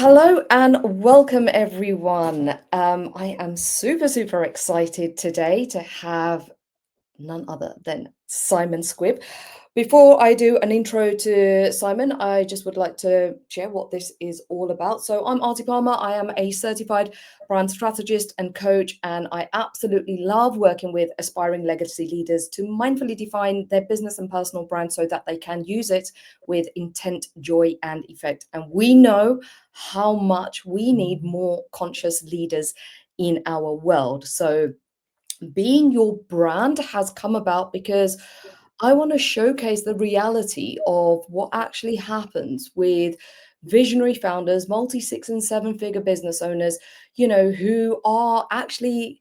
Hello and welcome, everyone. I am super excited today to have none other than Simon Squibb. Before I do an intro to Simon, I just would like to share what this is all about. So I'm Aarti Parmar. I am a certified brand strategist and coach, and I absolutely love working with aspiring legacy leaders to mindfully define their business and personal brand so that they can use it with intent, joy, and effect. And we know how much we need more conscious leaders in our world. So being your brand has come about because I want to showcase the reality of what actually happens with visionary founders, multi 6 and 7 figure business owners, who are actually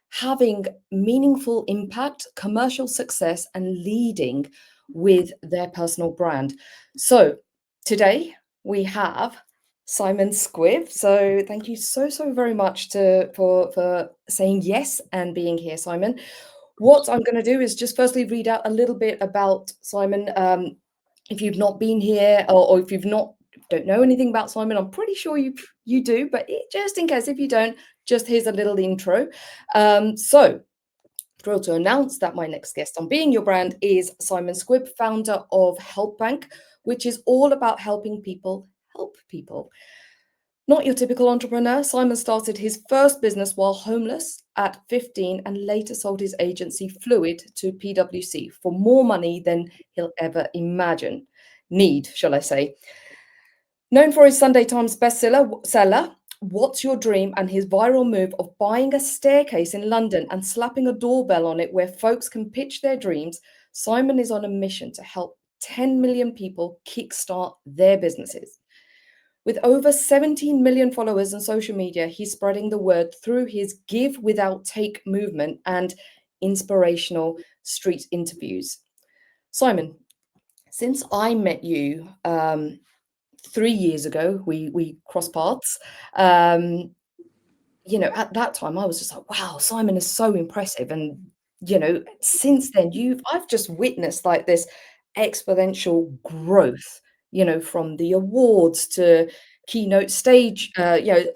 having meaningful impact, commercial success, and leading with their personal brand. So today we have Simon Squibb. So thank you so very much for saying yes and being here, Simon. What I'm going to do is just firstly read out a little bit about Simon. If you've not been here, or if you've not don't know anything about Simon, I'm pretty sure you do, but just in case if you don't, just here's a little intro. So thrilled to announce that my next guest on Being Your Brand is Simon Squibb, founder of HelpBnk, which is all about helping people help people. Not your typical entrepreneur, Simon started his first business while homeless at 15 and later sold his agency Fluid to PwC for more money than he'll ever need, shall I say. Known for his Sunday Times bestseller, What's Your Dream, and his viral move of buying a staircase in London and slapping a doorbell on it where folks can pitch their dreams, Simon is on a mission to help 10 million people kickstart their businesses. With over 17 million followers on social media, he's spreading the word through his Give Without Take movement and inspirational street interviews. Simon, since I met you 3 years ago, we crossed paths. At that time, I was just like, wow, Simon is so impressive. And, since then, I've just witnessed like this exponential growth, from the awards to keynote stage,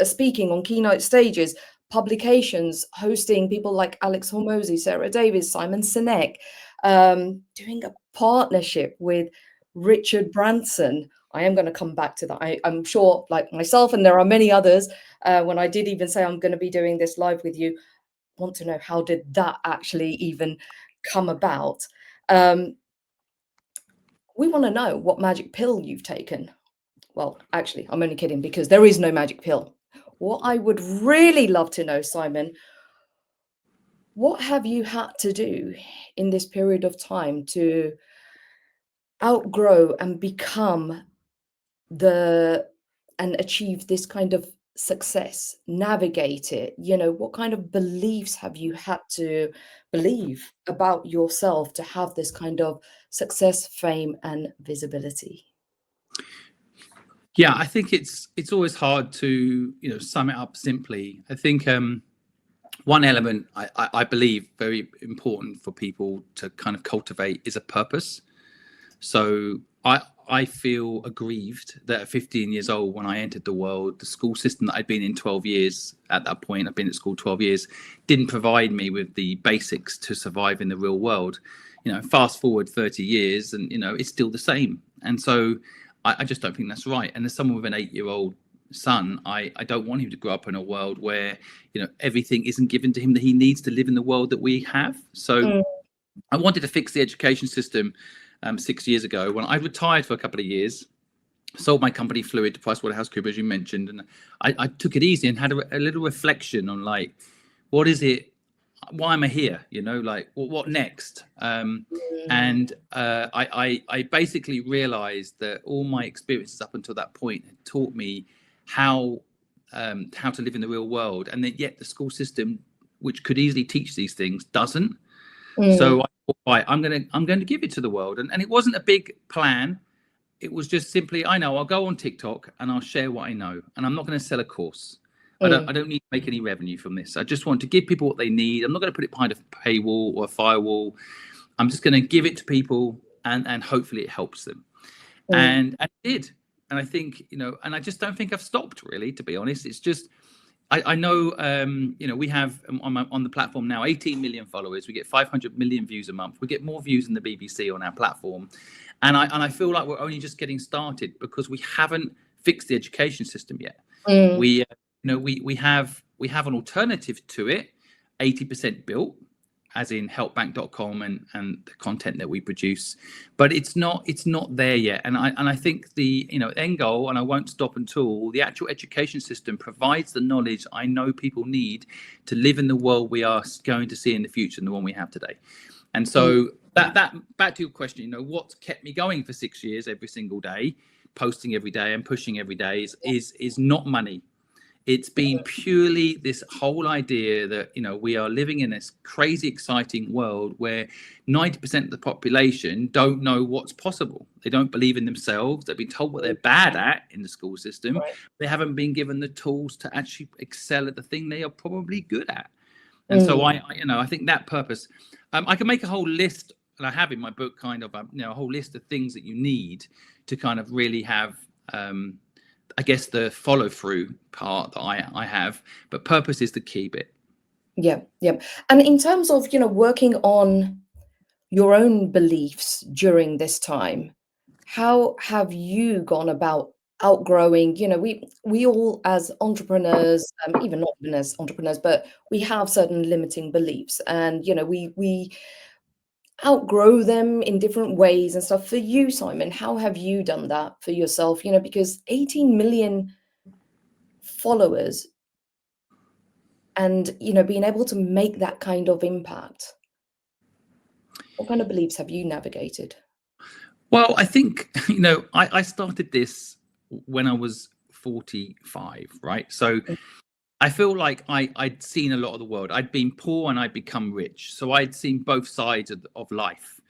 speaking on keynote stages, publications, hosting people like Alex Hormozy, Sarah Davis, Simon Sinek, doing a partnership with Richard Branson. I am going to come back to that. I'm sure, like myself, and there are many others, when I did even say I'm going to be doing this live with you, want to know how did that actually even come about. We want to know what magic pill you've taken. Well, actually, I'm only kidding, because there is no magic pill. What I would really love to know, Simon, what have you had to do in this period of time to outgrow and become and achieve this kind of success, navigate it? What kind of beliefs have you had to believe about yourself to have this kind of success, fame, and visibility? Yeah, I think it's always hard to sum it up simply. I think one element I believe very important for people to kind of cultivate is a purpose. So I feel aggrieved that at 15 years old, when I entered the world, the school system that I'd been in 12 years at that point, I've been at school 12 years, didn't provide me with the basics to survive in the real world. Fast forward 30 years and, it's still the same. And so I just don't think that's right. And as someone with an 8-year-old son, I don't want him to grow up in a world where, everything isn't given to him that he needs to live in the world that we have. So I wanted to fix the education system 6 years ago when I retired for a couple of years, sold my company Fluid to PricewaterhouseCoopers, as you mentioned. And I took it easy and had a little reflection on like, what is it? Why am I here? What next? And I basically realized that all my experiences up until that point had taught me how to live in the real world, and that yet the school system, which could easily teach these things, doesn't. So I thought, right, I'm going to give it to the world, and it wasn't a big plan. It was just simply, I know I'll go on TikTok and I'll share what I know, and I'm not going to sell a course. I don't need to make any revenue from this. I just want to give people what they need. I'm not going to put it behind a paywall or a firewall. I'm just going to give it to people, and hopefully it helps them. And it did. And I think, and I just don't think I've stopped, really, to be honest. It's just, I know, we have on the platform now 18 million followers. We get 500 million views a month. We get more views than the BBC on our platform. And I feel like we're only just getting started because we haven't fixed the education system yet. We have an alternative to it, 80% built, as in helpbank.com and the content that we produce, but it's not there yet. And I think the end goal, and I won't stop until the actual education system provides the knowledge I know people need to live in the world we are going to see in the future and the one we have today. And so that back to your question, what's kept me going for 6 years every single day, posting every day and pushing every day is not money. It's been purely this whole idea that, we are living in this crazy, exciting world where 90% of the population don't know what's possible. They don't believe in themselves. They've been told what they're bad at in the school system. Right. They haven't been given the tools to actually excel at the thing they are probably good at. And so I think that purpose, I can make a whole list, and I have in my book kind of, a whole list of things that you need to kind of really have, I guess, the follow through part that I have, but purpose is the key bit. Yeah. And in terms of, working on your own beliefs during this time, how have you gone about outgrowing, we all as entrepreneurs, even not even as entrepreneurs, but we have certain limiting beliefs, and, we outgrow them in different ways and stuff. For you, Simon, how have you done that for yourself? Because 18 million followers and, being able to make that kind of impact. What kind of beliefs have you navigated? Well, I think, I started this when I was 45, right? So I feel like I'd seen a lot of the world. I'd been poor and I'd become rich. So I'd seen both sides of life.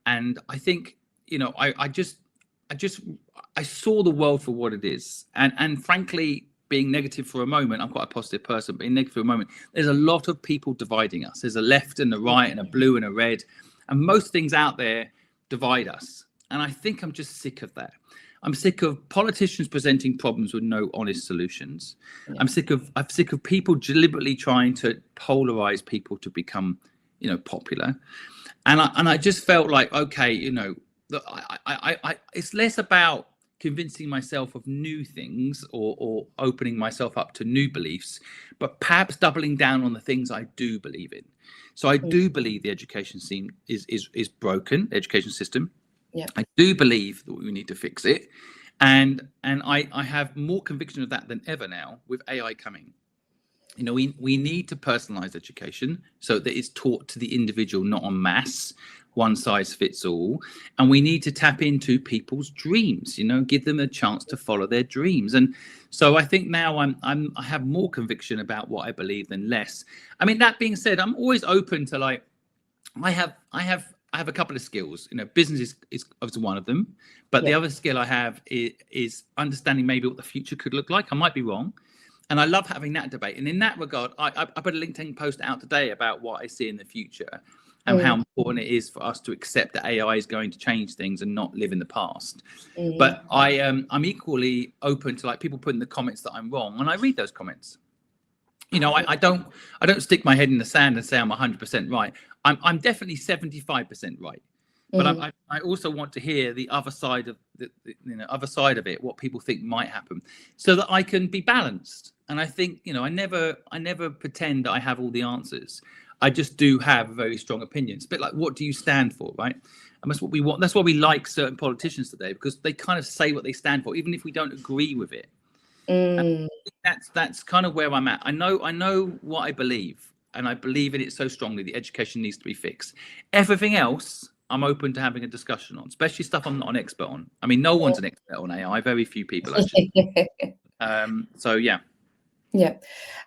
And I think, I saw the world for what it is. And frankly, being negative for a moment, I'm quite a positive person, but being negative for a moment, there's a lot of people dividing us. There's a left and a right and a blue and a red. And most things out there divide us. And I think I'm just sick of that. I'm sick of politicians presenting problems with no honest solutions. Yeah. I'm sick of people deliberately trying to polarize people to become, popular. And I just felt like, okay, it's less about convincing myself of new things or opening myself up to new beliefs, but perhaps doubling down on the things I do believe in. So I do believe the education scene is broken, the education system. Yeah. I do believe that we need to fix it. And I have more conviction of that than ever now with AI coming. We need to personalize education so that it's taught to the individual, not en masse, one size fits all. And we need to tap into people's dreams, give them a chance to follow their dreams. And so I think now I have more conviction about what I believe than less. I mean, that being said, I'm always open to, like, I have a couple of skills. Business is obviously one of them, but the other skill I have is understanding maybe what the future could look like. I might be wrong. And I love having that debate. And in that regard, I put a LinkedIn post out today about what I see in the future and how important it is for us to accept that AI is going to change things and not live in the past. But I'm equally open to, like, people put in the comments that I'm wrong, and I read those comments. I don't stick my head in the sand and say I'm 100% right. I'm definitely 75% right. But I also want to hear the other side of other side of it, what people think might happen, so that I can be balanced. And I think, I never pretend that I have all the answers. I just do have very strong opinions. A bit like, what do you stand for, right? And that's what we want. That's why we like certain politicians today, because they kind of say what they stand for, even if we don't agree with it. That's kind of where I'm at. I know what I believe, and I believe in it so strongly. The education needs to be fixed. Everything else, I'm open to having a discussion on, especially stuff I'm not an expert on. I mean, no one's an expert on AI. Very few people, actually. So yeah.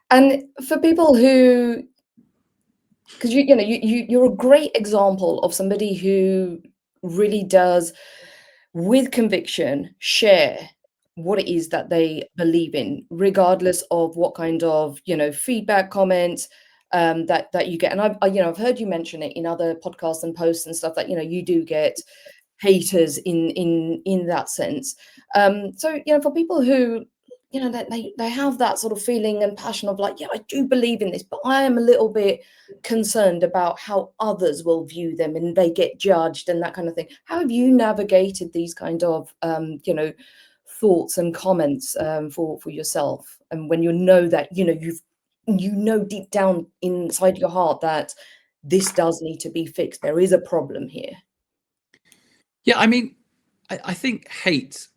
And for people who, because you're a great example of somebody who really does, with conviction, share what it is that they believe in, regardless of what kind of feedback, comments that you get. And I've heard you mention it in other podcasts and posts and stuff, that you do get haters in that sense. So, for people who, they have that sort of feeling and passion of like, yeah, I do believe in this, but I am a little bit concerned about how others will view them and they get judged and that kind of thing. How have you navigated these kind of, thoughts and comments for yourself? And when you know that, deep down inside your heart that this does need to be fixed, there is a problem here. Yeah, I mean, I think hate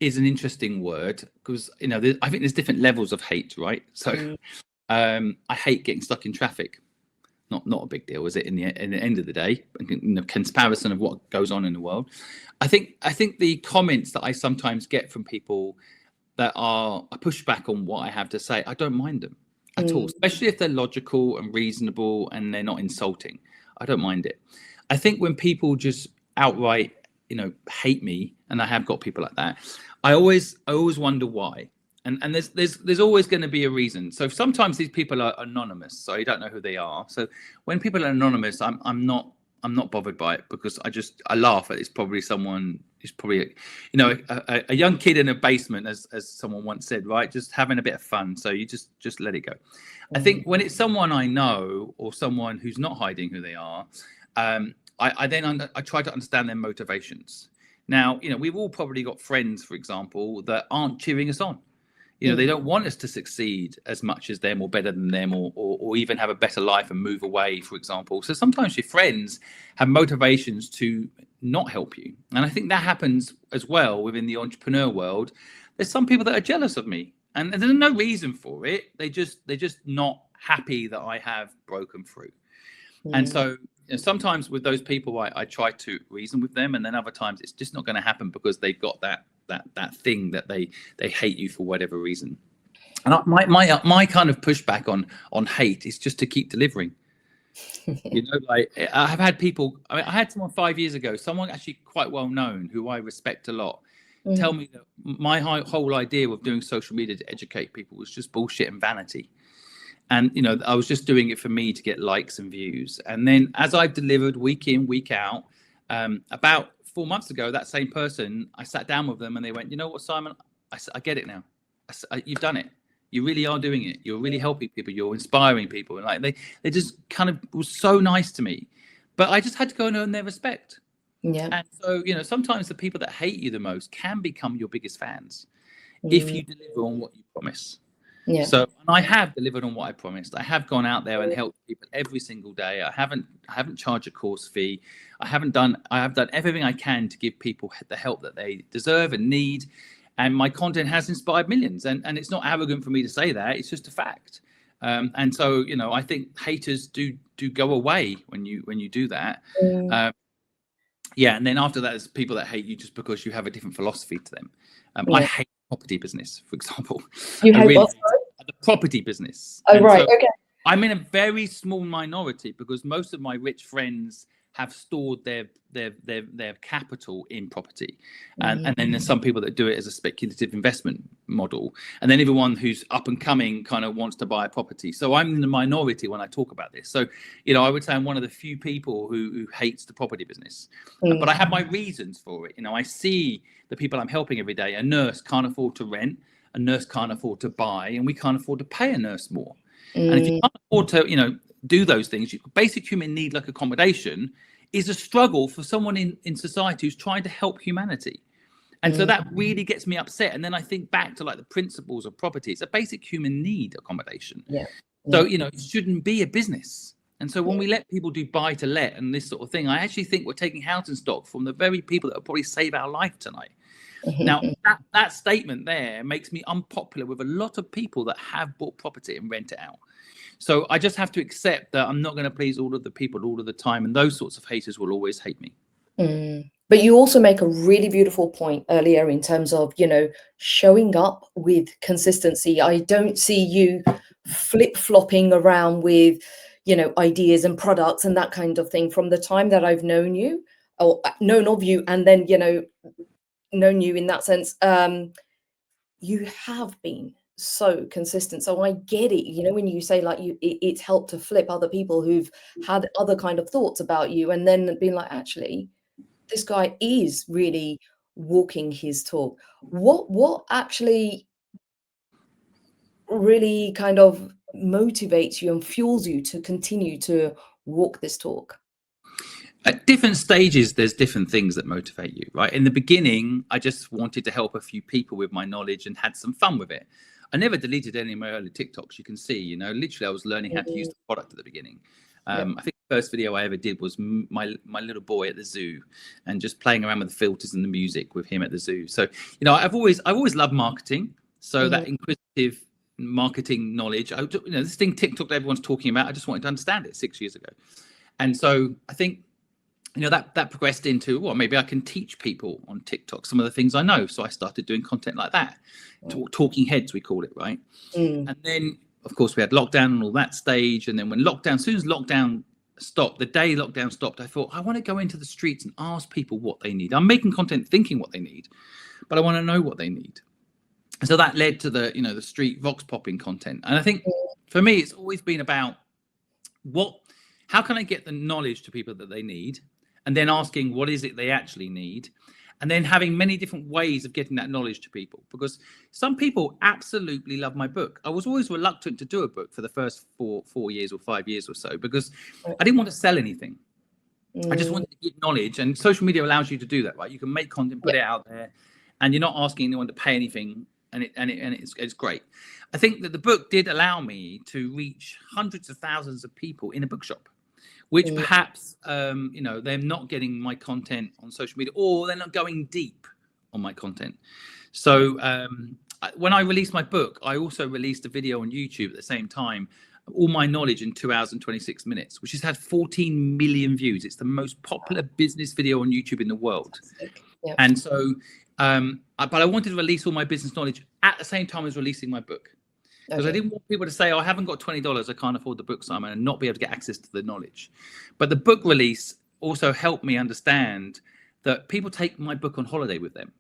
is an interesting word because I think there's different levels of hate, right? So I hate getting stuck in traffic. Not a big deal, is it? In the end of the day, in the comparison of what goes on in the world, I think the comments that I sometimes get from people that are a pushback on what I have to say, I don't mind them at all, especially if they're logical and reasonable and they're not insulting. I don't mind it. I think when people just outright, hate me, and I have got people like that, I always wonder why. And there's always going to be a reason. So sometimes these people are anonymous, so you don't know who they are. So when people are anonymous, I'm not bothered by it because I laugh at it's probably someone who's probably a young kid in a basement, as someone once said, right? Just having a bit of fun. So you just let it go. I think when it's someone I know or someone who's not hiding who they are, I try to understand their motivations. Now, we've all probably got friends, for example, that aren't cheering us on. They don't want us to succeed as much as them or better than them or even have a better life and move away, for example. So sometimes your friends have motivations to not help you. And I think that happens as well within the entrepreneur world. There's some people that are jealous of me and there's no reason for it. They're just not happy that I have broken through. And so sometimes with those people, I try to reason with them. And then other times it's just not going to happen because they've got that thing that they hate you for whatever reason. And my kind of pushback on hate is just to keep delivering. Like I have had people, I had someone 5 years ago, someone actually quite well known who I respect a lot, tell me that my whole idea of doing social media to educate people was just bullshit and vanity. And, I was just doing it for me to get likes and views. And then as I've delivered week in, week out, about 4 months ago, that same person, I sat down with them and they went, you know what, Simon, I get it now. You've done it. You really are doing it. You're really helping people. You're inspiring people. And like they just kind of was so nice to me. But I just had to go and earn their respect. Yeah. And so, sometimes the people that hate you the most can become your biggest fans if you deliver on what you promise. Yeah. So I have delivered on what I promised. I have gone out there and helped people every single day. I haven't charged a course fee. I have done everything I can to give people the help that they deserve and need. And my content has inspired millions. And it's not arrogant for me to say that. It's just a fact. And so, I think haters do go away when you do that. Yeah. And then after that, there's people that hate you just because you have a different philosophy to them. I hate property business, for example. You hate what? The property business. Oh, right. So, okay. I'm in a very small minority because most of my rich friends have stored their capital in property. And then there's some people that do it as a speculative investment model. And then everyone who's up and coming kind of wants to buy a property. So I'm in the minority when I talk about this. So, I would say I'm one of the few people who hates the property business. But I have my reasons for it. I see the people I'm helping every day. A nurse can't afford to rent. A nurse can't afford to buy, and we can't afford to pay a nurse more. And if you can't afford to, do those things, basic human need like accommodation is a struggle for someone in society who's trying to help humanity. And so that really gets me upset. And then I think back to like the principles of property. It's a basic human need, accommodation. So, it shouldn't be a business. And so when we let people do buy to let and this sort of thing, I actually think we're taking housing stock from the very people that will probably save our life tonight. Now, that statement there makes me unpopular with a lot of people that have bought property and rent it out. So I just have to accept that I'm not going to please all of the people all of the time. And those sorts of haters will always hate me. But you also make a really beautiful point earlier in terms of, showing up with consistency. I don't see you flip-flopping around with, ideas and products and that kind of thing from the time that I've known you or known of you and then, known you in that sense. You have been so consistent. So I get it, when you say like it's helped to flip other people who've had other kind of thoughts about you and then been like, actually, this guy is really walking his talk. What actually really kind of motivates you and fuels you to continue to walk this talk? At different stages, there's different things that motivate you, right? In the beginning, I just wanted to help a few people with my knowledge and had some fun with it. I never deleted any of my early TikToks. You can see, literally I was learning how to use the product at the beginning. Yeah. I think the first video I ever did was my little boy at the zoo and just playing around with the filters and the music with him at the zoo. So, I've always loved marketing. So that inquisitive marketing knowledge, this thing TikTok that everyone's talking about, I just wanted to understand it 6 years ago. And so I think, that progressed into, well, maybe I can teach people on TikTok some of the things I know. So I started doing content like that, talking heads, we call it, right? And then, of course, we had lockdown and all that stage. And then as soon as lockdown stopped, the day lockdown stopped, I thought, I want to go into the streets and ask people what they need. I'm making content thinking what they need, but I want to know what they need. And so that led to the street vox popping content. And I think for me, it's always been about how can I get the knowledge to people that they need? And then asking what is it they actually need, and then having many different ways of getting that knowledge to people. Because some people absolutely love my book. I was always reluctant to do a book for the first 4 years or 5 years or so, because I didn't want to sell anything. I just wanted to give knowledge, and social media allows you to do that, right? You can make content, put it out there, and you're not asking anyone to pay anything, and it's great. I think that the book did allow me to reach hundreds of thousands of people in a bookshop, which perhaps, they're not getting my content on social media, or they're not going deep on my content. So when I released my book, I also released a video on YouTube at the same time, all my knowledge in 2 hours and 26 minutes, which has had 14 million views. It's the most popular business video on YouTube in the world. Yep. And so, but I wanted to release all my business knowledge at the same time as releasing my book. Because I didn't want people to say, I haven't got $20, I can't afford the book, Simon, and not be able to get access to the knowledge. But the book release also helped me understand that people take my book on holiday with them,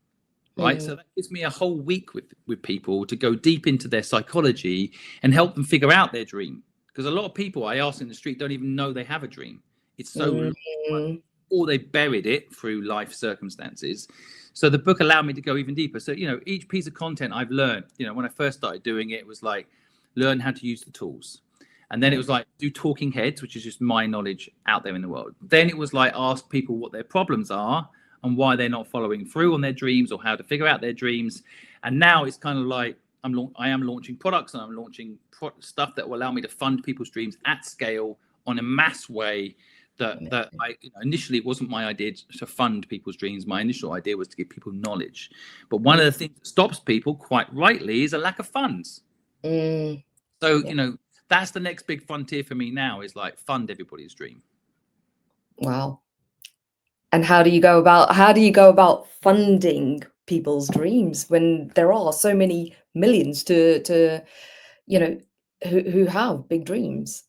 right? So that gives me a whole week with people to go deep into their psychology and help them figure out their dream. Because a lot of people I ask in the street don't even know they have a dream. It's so long, or they buried it through life circumstances. So the book allowed me to go even deeper. So, each piece of content I've learned, when I first started doing it, was like, learn how to use the tools. And then it was like, do talking heads, which is just my knowledge out there in the world. Then it was like, ask people what their problems are and why they're not following through on their dreams, or how to figure out their dreams. And now it's kind of like, I am launching products, and I'm launching stuff that will allow me to fund people's dreams at scale on a mass way. That initially, it wasn't my idea to fund people's dreams. My initial idea was to give people knowledge. But one of the things that stops people, quite rightly, is a lack of funds. So, that's the next big frontier for me now, is like, fund everybody's dream. Wow. And how do you go about funding people's dreams when there are so many millions to who have big dreams?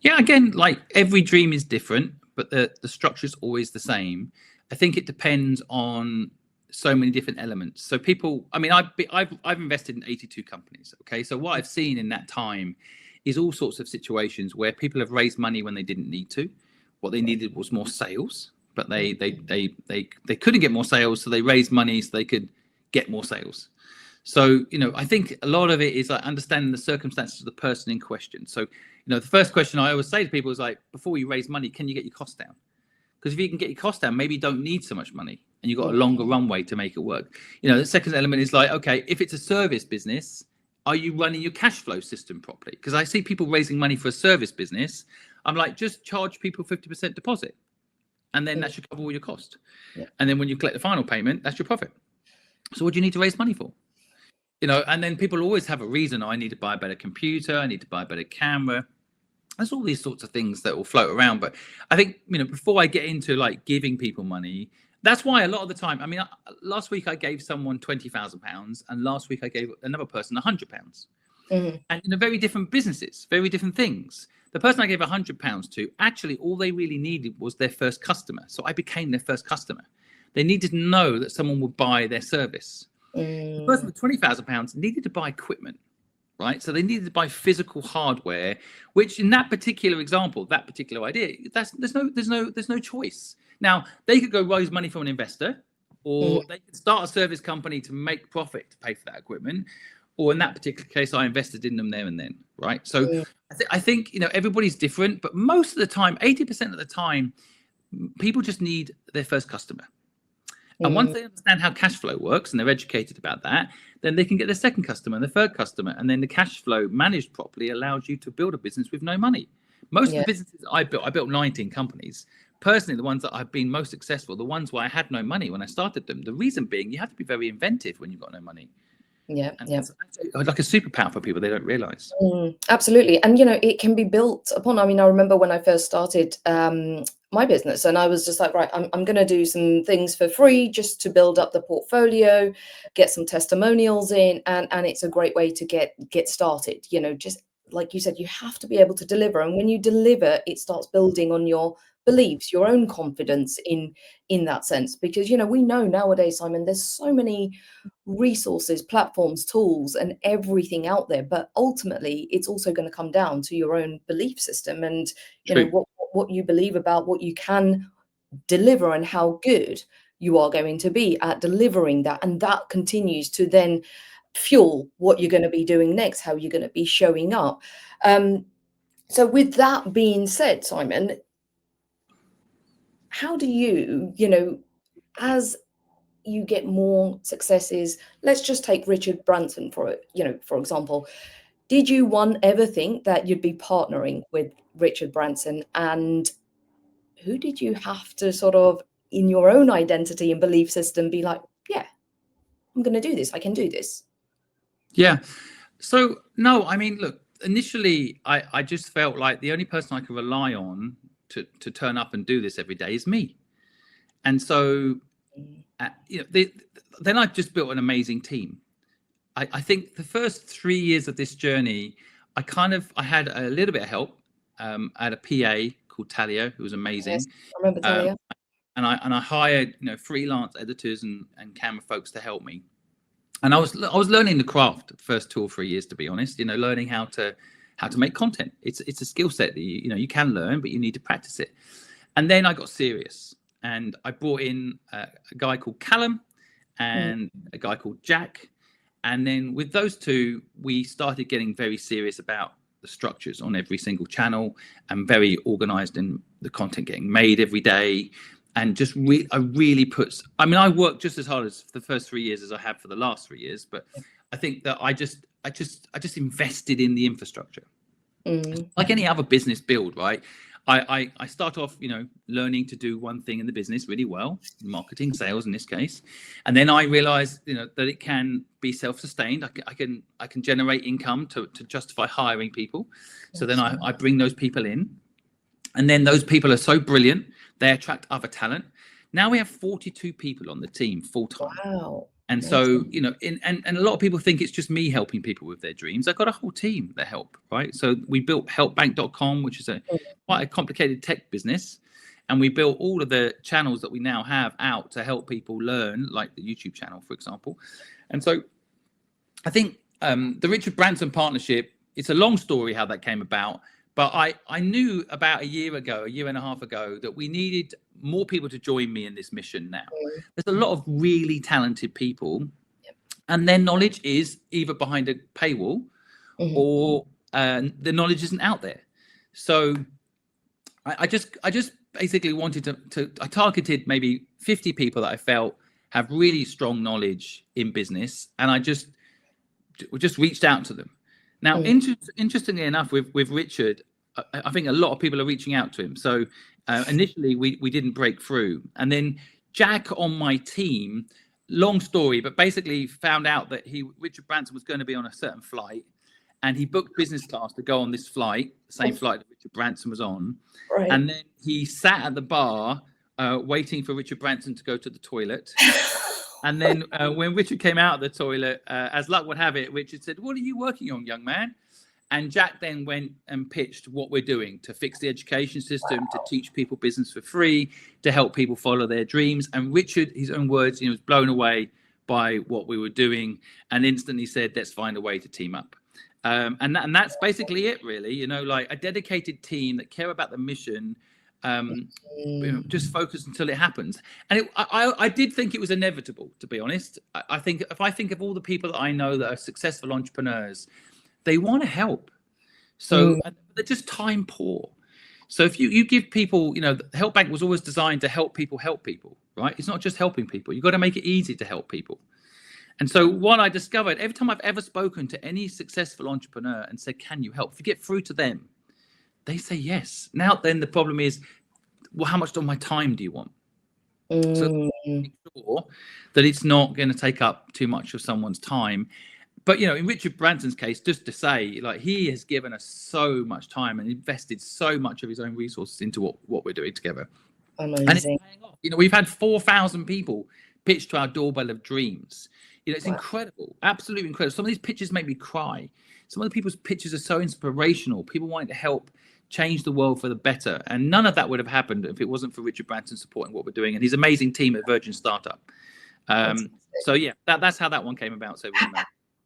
Yeah, again, like, every dream is different, but the structure is always the same. I think it depends on so many different elements. So people, I've invested in 82 companies. Okay, so what I've seen in that time is all sorts of situations where people have raised money when they didn't need to. What they needed was more sales, but they couldn't get more sales, so they raised money so they could get more sales. So, I think a lot of it is like understanding the circumstances of the person in question. So, the first question I always say to people is like, before you raise money, can you get your costs down? Because if you can get your costs down, maybe you don't need so much money and you've got a longer runway to make it work. The second element is like, okay, if it's a service business, are you running your cash flow system properly? Because I see people raising money for a service business. I'm like, just charge people 50% deposit, and then that should cover all your cost. And then when you collect the final payment, that's your profit. So what do you need to raise money for? And then people always have a reason. I need to buy a better computer. I need to buy a better camera. There's all these sorts of things that will float around. But I think, before I get into like giving people money, that's why a lot of the time, last week I gave someone £20,000, and last week I gave another person £100. And very different businesses, very different things. The person I gave £100 to, actually, all they really needed was their first customer. So I became their first customer. They needed to know that someone would buy their service. The person with £20,000 needed to buy equipment. right? So they needed to buy physical hardware, which in that particular example, that particular idea, there's no choice. Now they could go raise money from an investor, or they could start a service company to make profit to pay for that equipment, or in that particular case, I invested in them there and then, right? So I think everybody's different, but most of the time, 80% of the time, people just need their first customer. And once they understand how cash flow works and they're educated about that, then they can get their second customer and the third customer. And then the cash flow managed properly allows you to build a business with no money. Most of the businesses I built 19 companies. Personally, the ones that I've been most successful, the ones where I had no money when I started them. The reason being, you have to be very inventive when you've got no money. That's like a superpower for people they don't realize. Absolutely. And it can be built upon. I mean, I remember when I first started my business, and I was just like, right, I'm going to do some things for free just to build up the portfolio, get some testimonials in, and it's a great way to get started. Just like you said, you have to be able to deliver, and when you deliver, it starts building on your beliefs, your own confidence in that sense. Because we know nowadays, Simon, there's so many resources, platforms, tools, and everything out there, but ultimately it's also going to come down to your own belief system and what you believe about what you can deliver and how good you are going to be at delivering that, and that continues to then fuel what you're going to be doing next, how you're going to be showing up. So with that being said, Simon, how do you as you get more successes, let's just take Richard Branson for example. Did you ever think that you'd be partnering with Richard Branson, and who did you have to sort of in your own identity and belief system be like, yeah, I'm going to do this, I can do this? So no, I mean, look, initially I just felt like the only person I could rely on to turn up and do this every day is me. And so then I just built an amazing team. I think the first 3 years of this journey, I had a little bit of help. I had a PA called Talia, who was amazing. Yes, I remember Talia. And I hired freelance editors and camera folks to help me. And I was learning the craft the first 2 or 3 years, to be honest. Learning how to make content. It's a skill set that you can learn, but you need to practice it. And then I got serious, and I brought in a guy called Callum and a guy called Jack. And then with those two, we started getting very serious about the structures on every single channel and very organized in the content getting made every day. And just I worked just as hard as the first 3 years as I have for the last 3 years, but I think that I just invested in the infrastructure. Like any other business build, right? I start off, learning to do one thing in the business really well, marketing, sales in this case, and then I realized, that it can be self-sustained. I can generate income to justify hiring people. So then I bring those people in, and then those people are so brilliant they attract other talent. Now we have 42 people on the team full time. Wow. And so, and a lot of people think it's just me helping people with their dreams. I've got a whole team that help, right? So we built HelpBnk.com, which is quite a complicated tech business. And we built all of the channels that we now have out to help people learn, like the YouTube channel, for example. And so I think the Richard Branson partnership, it's a long story how that came about. But I knew about a year and a half ago, that we needed more people to join me in this mission now. There's a lot of really talented people, and their knowledge is either behind a paywall or the knowledge isn't out there. So I just basically wanted I targeted maybe 50 people that I felt have really strong knowledge in business, and I just reached out to them. Now, interestingly enough, with Richard, I think a lot of people are reaching out to him. So initially, we didn't break through. And then Jack on my team, long story, but basically found out that Richard Branson was going to be on a certain flight. And he booked business class to go on this flight, the same flight that Richard Branson was on. Right. And then he sat at the bar waiting for Richard Branson to go to the toilet. And then when Richard came out of the toilet, as luck would have it, Richard said, "What are you working on, young man?" And Jack then went and pitched what we're doing to fix the education system, to teach people business for free, to help people follow their dreams. And Richard, his own words, was blown away by what we were doing and instantly said, "Let's find a way to team up." And that's basically it, really. You know, like a dedicated team that care about the mission, just focus until it happens. And I did think it was inevitable, to be honest. I think if I think of all the people that I know that are successful entrepreneurs, they want to help. So they're just time poor. So if you give people, you know, HelpBnk was always designed to help people, right? It's not just helping people. You've got to make it easy to help people. And so what I discovered, every time I've ever spoken to any successful entrepreneur and said, can you help? If you get through to them, they say yes. Now, then the problem is, well, how much of my time do you want? So make sure that it's not going to take up too much of someone's time. But, you know, in Richard Branson's case, just to say, like, he has given us so much time and invested so much of his own resources into what we're doing together. Amazing. And it's paying off. You know, we've had 4,000 people pitch to our doorbell of dreams. You know, it's incredible, absolutely incredible. Some of these pitches make me cry. Some of the people's pitches are so inspirational. People wanting to help change the world for the better. And none of that would have happened if it wasn't for Richard Branson supporting what we're doing and his amazing team at Virgin Startup. So yeah, that's how that one came about. So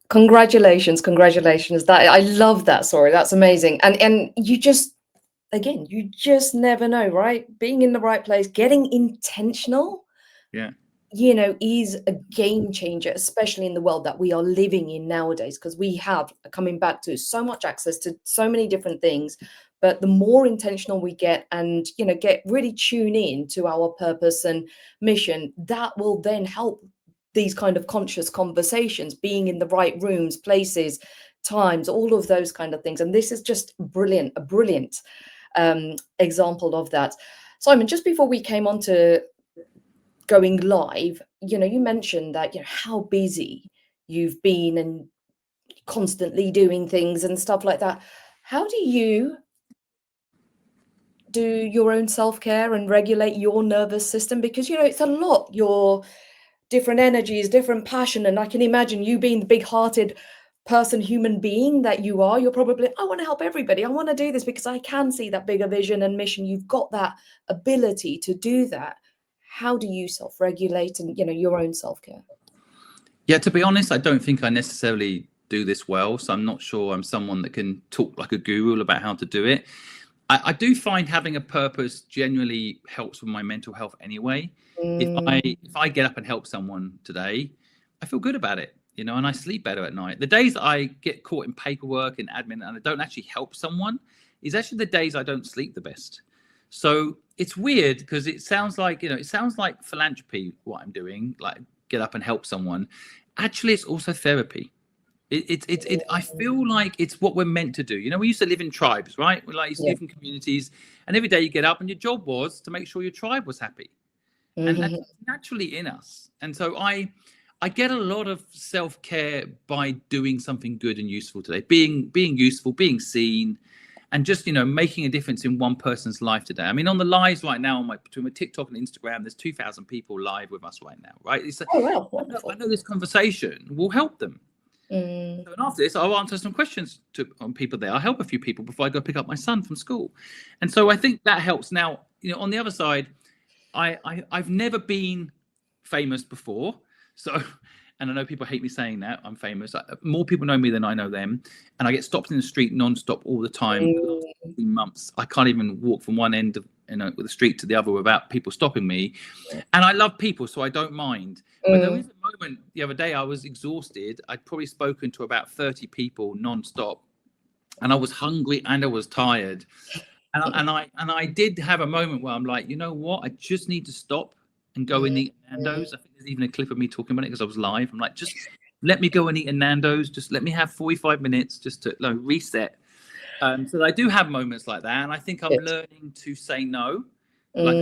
congratulations. That I love that story. That's amazing. And you just, again, you just never know, right? Being in the right place, getting intentional. Yeah. You know, is a game changer, especially in the world that we are living in nowadays, because we have, coming back to, so much access to so many different things. But the more intentional we get and, you know, get really tune in to our purpose and mission, that will then help these kind of conscious conversations, being in the right rooms, places, times, all of those kind of things. And this is just a brilliant example of that. Simon, just before we came on to going live, you know, you mentioned that, you know, how busy you've been and constantly doing things and stuff like that. How do you do your own self-care and regulate your nervous system? Because, you know, it's a lot, your different energies, different passion. And I can imagine you being the big-hearted person, human being that you are, you're probably, I want to help everybody. I want to do this because I can see that bigger vision and mission. You've got that ability to do that. How do you self-regulate and, you know, your own self-care? Yeah, to be honest, I don't think I necessarily do this well. So I'm not sure I'm someone that can talk like a guru about how to do it. I do find having a purpose generally helps with my mental health anyway. If I get up and help someone today, I feel good about it, you know, and I sleep better at night. The days that I get caught in paperwork and admin and I don't actually help someone is actually the days I don't sleep the best. So it's weird because it sounds like, you know, it sounds like philanthropy, what I'm doing, like get up and help someone. Actually, it's also therapy. I feel like it's what we're meant to do. You know, we used to live in tribes, right? We used to live in communities, and every day you get up and your job was to make sure your tribe was happy. And that's naturally in us. And so I get a lot of self-care by doing something good and useful today, being useful, being seen, and just, you know, making a difference in one person's life today. I mean, on the lives right now, between my TikTok and Instagram, there's 2,000 people live with us right now, right? It's I know this conversation will help them. So, and after this, I'll answer some questions on people there. I'll help a few people before I go pick up my son from school. And so I think that helps. Now, you know, on the other side, I've never been famous before. So, and I know people hate me saying that I'm famous. More people know me than I know them. And I get stopped in the street non-stop all the time. The last 18 months, I can't even walk from one end of, you know, with the street to the other without people stopping me. And I love people, so I don't mind. But there was a moment the other day I was exhausted. I'd probably spoken to about 30 people non-stop. And I was hungry and I was tired. And I did have a moment where I'm like, you know what? I just need to stop and go and eat Nando's. I think there's even a clip of me talking about it because I was live. I'm like, just let me go and eat a Nando's. Just let me have 45 minutes just to reset. So I do have moments like that. And I think I'm learning to say no. Like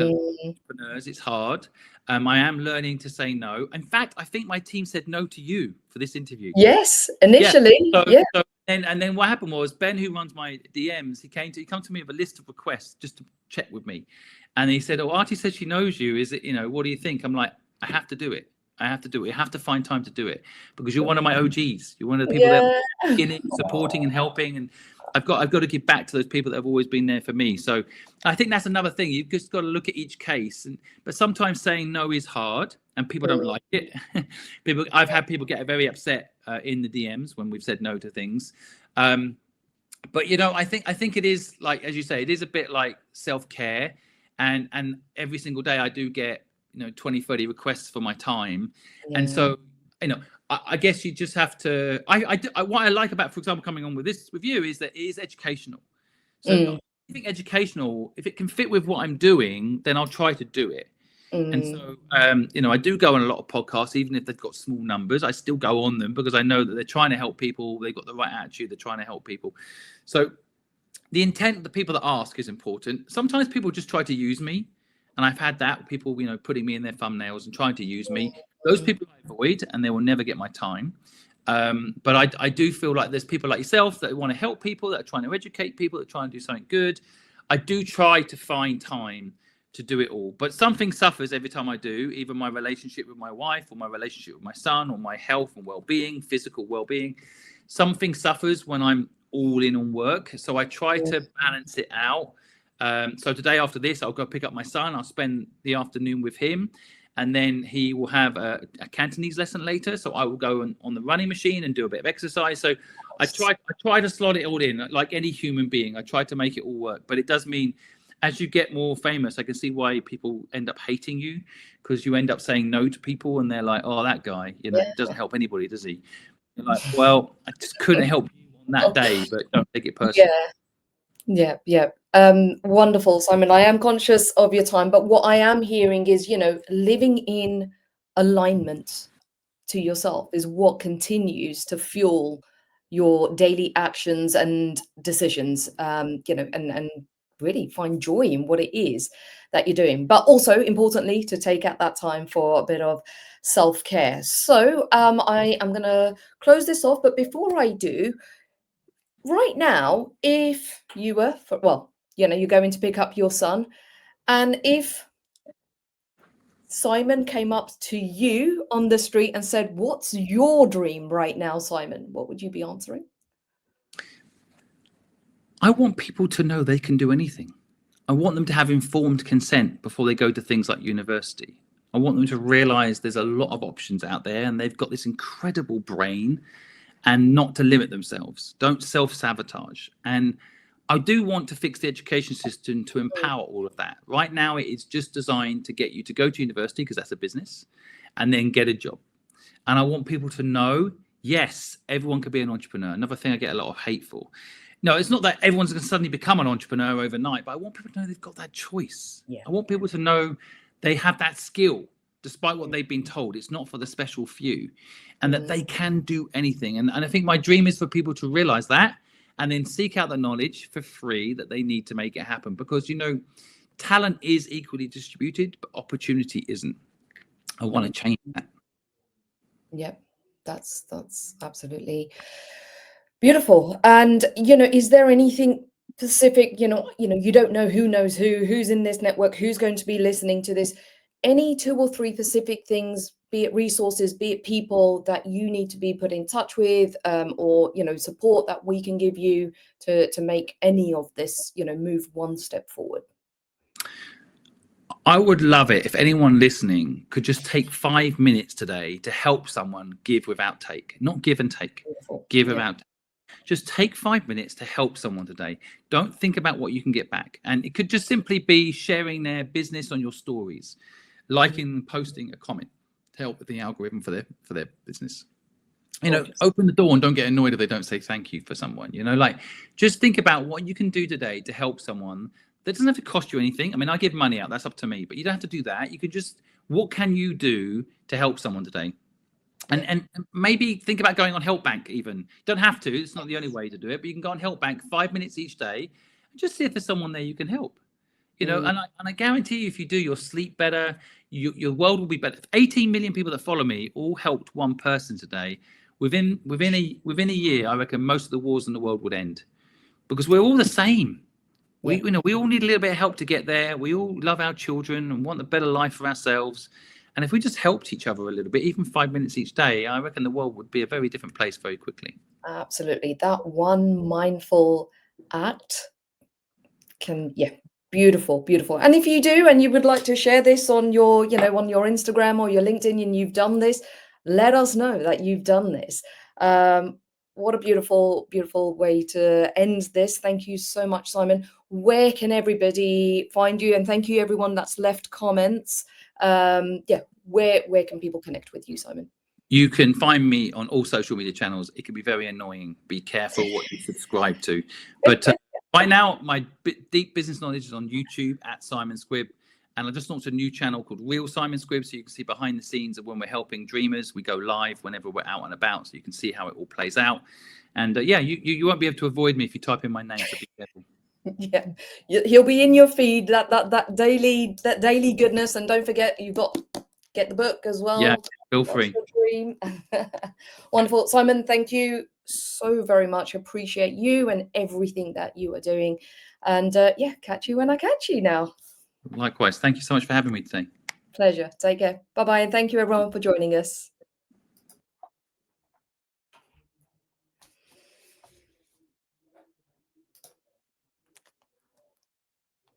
entrepreneurs, it's hard. I am learning to say no. In fact, I think my team said no to you for this interview. Yes, initially. So then what happened was Ben, who runs my DMs, he came to me with a list of requests just to check with me. And he said, "Oh, Aarti said she knows you. Is it, you know, what do you think?" I'm like, I have to do it. I have to do it. I have to find time to do it because you're one of my OGs. You're one of the people that are beginning, supporting and helping. And I've got to give back to those people that have always been there for me. So I think that's another thing. You've just got to look at each case. But sometimes saying no is hard. and people don't like it. I've had people get very upset in the DMs when we've said no to things. But I think it is, like, as you say, it is a bit like self-care, and every single day I do get 20, 30 requests for my time. And so I guess you just have to, what I like about, for example, coming on with you is that it is educational. So I think educational, if it can fit with what I'm doing, then I'll try to do it. And so, I do go on a lot of podcasts, even if they've got small numbers. I still go on them because I know that they're trying to help people. They've got the right attitude. They're trying to help people. So the intent of the people that ask is important. Sometimes people just try to use me. And I've had that, people, putting me in their thumbnails and trying to use me. Those people I avoid, and they will never get my time. But I do feel like there's people like yourself that want to help people, that are trying to educate people, that are trying to do something good. I do try to find time to do it all, but something suffers every time I do, either my relationship with my wife, or my relationship with my son, or my health and well-being, physical well-being. Something suffers when I'm all in on work, so I try to balance it out. So today, after this, I'll go pick up my son. I'll spend the afternoon with him, and then he will have a Cantonese lesson later. So I will go on the running machine and do a bit of exercise. So I try to slot it all in, like any human being. I try to make it all work, but it does mean, as you get more famous, I can see why people end up hating you, because you end up saying no to people, and they're like, "Oh, that guy, doesn't help anybody, does he?" You're like, "Well, I just couldn't help you on that day, but don't take it personally." Yeah. Wonderful, Simon. I am conscious of your time, but what I am hearing is, living in alignment to yourself is what continues to fuel your daily actions and decisions, and really find joy in what it is that you're doing, but also importantly to take out that time for a bit of self-care. So I am going to close this off, but before I do, right now, if you were you're going to pick up your son, and if Simon came up to you on the street and said, "What's your dream right now, Simon?" What would you be answering? I want people to know they can do anything. I want them to have informed consent before they go to things like university. I want them to realize there's a lot of options out there, and they've got this incredible brain, and not to limit themselves. Don't self-sabotage. And I do want to fix the education system to empower all of that. Right now, it is just designed to get you to go to university, because that's a business, and then get a job. And I want people to know, yes, everyone could be an entrepreneur. Another thing I get a lot of hate for. No, it's not that everyone's going to suddenly become an entrepreneur overnight, but I want people to know they've got that choice. I want people to know they have that skill, despite what they've been told. It's not for the special few, and that they can do anything. And I think my dream is for people to realize that, and then seek out the knowledge for free that they need to make it happen. Because, talent is equally distributed, but opportunity isn't. I want to change that. Yep, that's absolutely beautiful. And is there anything specific, you don't know who knows who's in this network, who's going to be listening to this, any 2 or 3 specific things, be it resources, be it people that you need to be put in touch with, or support that we can give you to make any of this move one step forward? I would love it if anyone listening could just take 5 minutes today to help someone give without take. Not give and take. Beautiful. Give without take. Just take 5 minutes to help someone today. Don't think about what you can get back. And it could just simply be sharing their business on your stories, liking, posting a comment to help with the algorithm for their business. Open the door and don't get annoyed if they don't say thank you for someone. Just think about what you can do today to help someone. That doesn't have to cost you anything. I mean, I give money out, that's up to me, but you don't have to do that. You could just, what can you do to help someone today? And maybe think about going on HelpBnk even. Don't have to, it's not the only way to do it, but you can go on HelpBnk 5 minutes each day and just see if there's someone there you can help. And I guarantee you, if you do, you'll sleep better, your world will be better. 18 million people that follow me all helped one person today. Within a year, I reckon most of the wars in the world would end, because we're all the same. We all need a little bit of help to get there. We all love our children and want a better life for ourselves. And if we just helped each other a little bit, even 5 minutes each day, I reckon the world would be a very different place very quickly. Absolutely. That one mindful act can Beautiful, beautiful. And if you do, and you would like to share this on your, on your Instagram or your LinkedIn, and you've done this, let us know that you've done this. What a beautiful, beautiful way to end this. Thank you so much, Simon. Where can everybody find you? And thank you, everyone that's left comments. Where can people connect with you, Simon? You can find me on all social media channels. It can be very annoying. Be careful what you subscribe to. But by now, my deep business knowledge is on YouTube at Simon Squibb. And I just launched a new channel called Real Simon Squibb. So you can see behind the scenes of when we're helping dreamers. We go live whenever we're out and about. So you can see how it all plays out. And you won't be able to avoid me if you type in my name. So be careful. Yeah, he'll be in your feed, that daily goodness. And don't forget, you've got get the book as well. Yeah, feel free. Dream. Wonderful, Simon. Thank you so very much. Appreciate you and everything that you are doing. And catch you when I catch you now. Likewise. Thank you so much for having me today. Pleasure. Take care. Bye-bye. And thank you, everyone, for joining us.